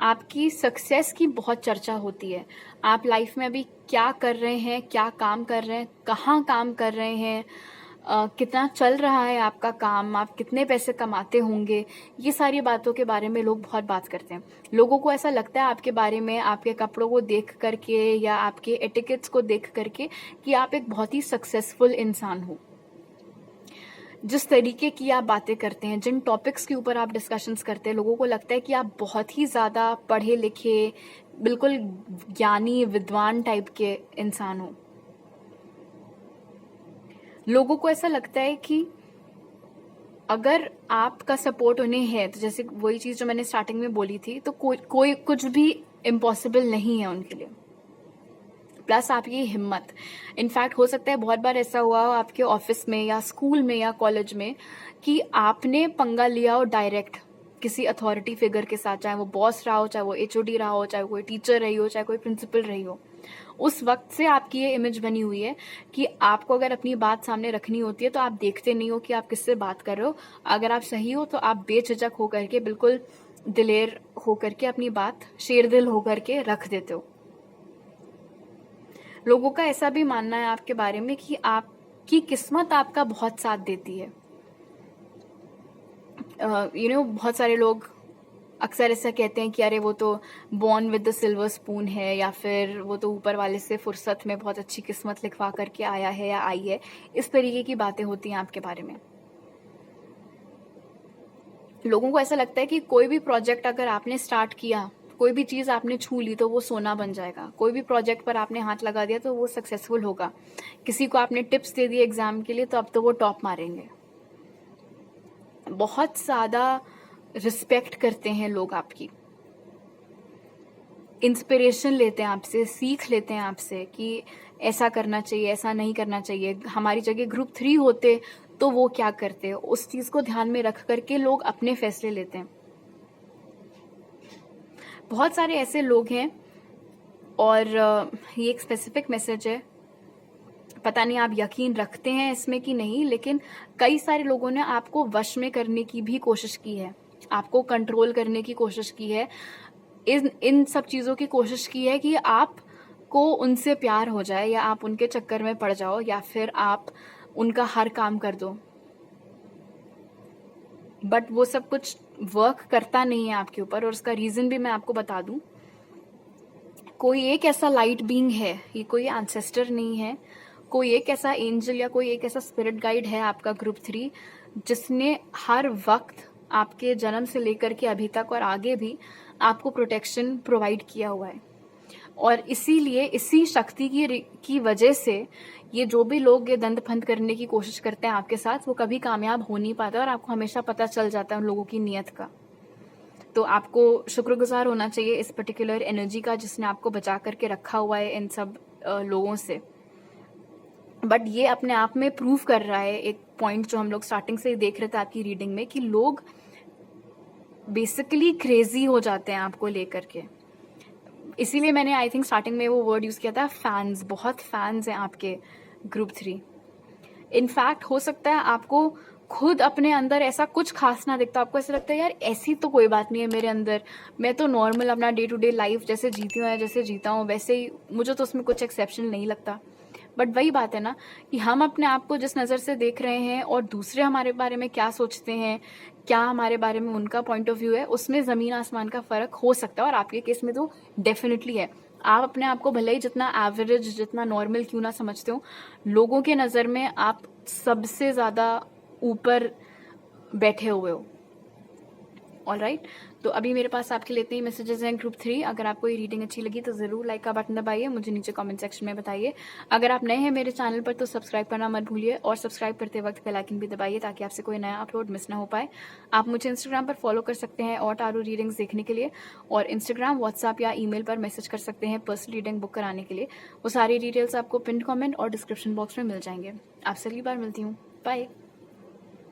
आपकी सक्सेस की बहुत चर्चा होती है। आप लाइफ में अभी क्या कर रहे हैं, क्या काम कर रहे हैं, कहाँ काम कर रहे हैं, कितना चल रहा है आपका काम, आप कितने पैसे कमाते होंगे, ये सारी बातों के बारे में लोग बहुत बात करते हैं। लोगों को ऐसा लगता है आपके बारे में, आपके कपड़ों को देख करके या आपके एटिकेट्स को देख करके कि आप एक बहुत ही सक्सेसफुल इंसान हो। जिस तरीके की आप बातें करते हैं, जिन टॉपिक्स के ऊपर आप डिस्कशंस करते हैं, लोगों को लगता है कि आप बहुत ही ज़्यादा पढ़े लिखे, बिल्कुल ज्ञानी विद्वान टाइप के इंसान हो। लोगों को ऐसा लगता है कि अगर आपका सपोर्ट उन्हें है तो जैसे वही चीज़ जो मैंने स्टार्टिंग में बोली थी, तो कोई कुछ भी इम्पॉसिबल नहीं है उनके लिए। प्लस आपकी हिम्मत, इनफैक्ट हो सकता है बहुत बार ऐसा हुआ हो आपके ऑफिस में या स्कूल में या कॉलेज में कि आपने पंगा लिया हो डायरेक्ट किसी अथॉरिटी फिगर के साथ, चाहे वो बॉस रहा हो, चाहे वो एचओडी रहा हो, चाहे कोई टीचर रही हो, चाहे कोई प्रिंसिपल रही हो। उस वक्त से आपकी ये इमेज बनी हुई है कि आपको अगर अपनी बात सामने रखनी होती है तो आप देखते नहीं हो कि आप किससे बात कर रहे हो। अगर आप सही हो तो आप बेझिझक होकर के, बिल्कुल दिलेर होकर के अपनी बात शेरदिल होकर के रख देते हो। लोगों का ऐसा भी मानना है आपके बारे में कि आप कि किस्मत आपका बहुत साथ देती है। बहुत सारे लोग अक्सर ऐसा कहते हैं कि अरे वो तो born with the silver spoon है, या फिर वो तो ऊपर वाले से फुर्सत में बहुत अच्छी किस्मत लिखवा करके आया है या आई है। इस तरीके की बातें होती हैं आपके बारे में। लोगों को ऐसा लगता है कि कोई भी प्रोजेक्ट अगर आपने स्टार्ट किया, कोई भी चीज़ आपने छू ली तो वो सोना बन जाएगा। कोई भी प्रोजेक्ट पर आपने हाथ लगा दिया तो वो सक्सेसफुल होगा। किसी को आपने टिप्स दे दिए एग्जाम के लिए तो अब तो वो टॉप मारेंगे। बहुत ज़्यादा रिस्पेक्ट करते हैं लोग आपकी, इंस्पिरेशन लेते हैं आपसे, सीख लेते हैं आपसे कि ऐसा करना चाहिए, ऐसा नहीं करना चाहिए। हमारी जगह ग्रुप 3 होते तो वो क्या करते, उस चीज़ को ध्यान में रख करके लोग अपने फैसले लेते हैं। बहुत सारे ऐसे लोग हैं, और ये एक स्पेसिफिक मैसेज है, पता नहीं आप यकीन रखते हैं इसमें कि नहीं, लेकिन कई सारे लोगों ने आपको वश में करने की भी कोशिश की है, आपको कंट्रोल करने की कोशिश की है, इन सब चीज़ों की कोशिश की है कि आपको उनसे प्यार हो जाए, या आप उनके चक्कर में पड़ जाओ, या फिर आप उनका हर काम कर दो। बट वो सब कुछ वर्क करता नहीं है आपके ऊपर, और उसका रीज़न भी मैं आपको बता दूं। कोई एक ऐसा लाइट बीइंग है, ये कोई एंसेस्टर नहीं है, कोई एक ऐसा एंजल या कोई एक ऐसा स्पिरिट गाइड है आपका ग्रुप 3, जिसने हर वक्त आपके जन्म से लेकर के अभी तक और आगे भी आपको प्रोटेक्शन प्रोवाइड किया हुआ है। और इसीलिए इसी शक्ति की वजह से ये जो भी लोग ये दंड फंद करने की कोशिश करते हैं आपके साथ, वो कभी कामयाब हो नहीं पाता, और आपको हमेशा पता चल जाता है उन लोगों की नीयत का। तो आपको शुक्रगुजार होना चाहिए इस पर्टिकुलर एनर्जी का, जिसने आपको बचा करके रखा हुआ है इन सब लोगों से। बट ये अपने आप में प्रूव कर रहा है एक पॉइंट जो हम लोग स्टार्टिंग से ही देख रहे थे आपकी रीडिंग में, कि लोग बेसिकली क्रेजी हो जाते हैं आपको लेकर के। इसीलिए मैंने आई थिंक स्टार्टिंग में वो वर्ड यूज़ किया था, फैंस। बहुत फैंस हैं आपके ग्रुप 3। इनफैक्ट हो सकता है आपको खुद अपने अंदर ऐसा कुछ खास ना दिखता, आपको ऐसा लगता है यार ऐसी तो कोई बात नहीं है मेरे अंदर, मैं तो नॉर्मल अपना डे टू डे लाइफ जैसे जीती हूँ या जैसे जीता हूँ वैसे ही, मुझे तो उसमें कुछ एक्सेप्शन नहीं लगता। बट वही बात है ना कि हम अपने आप को जिस नज़र से देख रहे हैं और दूसरे हमारे बारे में क्या सोचते हैं, क्या हमारे बारे में उनका पॉइंट ऑफ व्यू है, उसमें ज़मीन आसमान का फ़र्क हो सकता है। और आपके केस में तो डेफिनेटली है। आप अपने आप को भले ही जितना एवरेज, जितना नॉर्मल क्यों ना समझते हो, लोगों के नज़र में आप सबसे ज़्यादा ऊपर बैठे हुए हो। ऑलराइट, तो अभी मेरे पास आपके लिए इतने ही मैसेजेस हैं ग्रुप 3। अगर आपको ये रीडिंग अच्छी लगी तो ज़रूर लाइक का बटन दबाइए, मुझे नीचे कमेंट सेक्शन में बताइए। अगर आप नए हैं मेरे चैनल पर तो सब्सक्राइब करना मत भूलिए, और सब्सक्राइब करते वक्त बेल आइकन भी दबाइए ताकि आपसे कोई नया अपलोड मिस ना हो पाए। आप मुझे इंस्टाग्राम पर फॉलो कर सकते हैं और टारो रीडिंग्स देखने के लिए, और इंस्टाग्राम, व्हाट्सएप या ईमेल पर मैसेज कर सकते हैं पर्सनल रीडिंग बुक कराने के लिए। वो सारी डिटेल्स आपको पिन कमेंट और डिस्क्रिप्शन बॉक्स में मिल जाएंगे। आपसे अगली बार मिलती हूँ, बाय।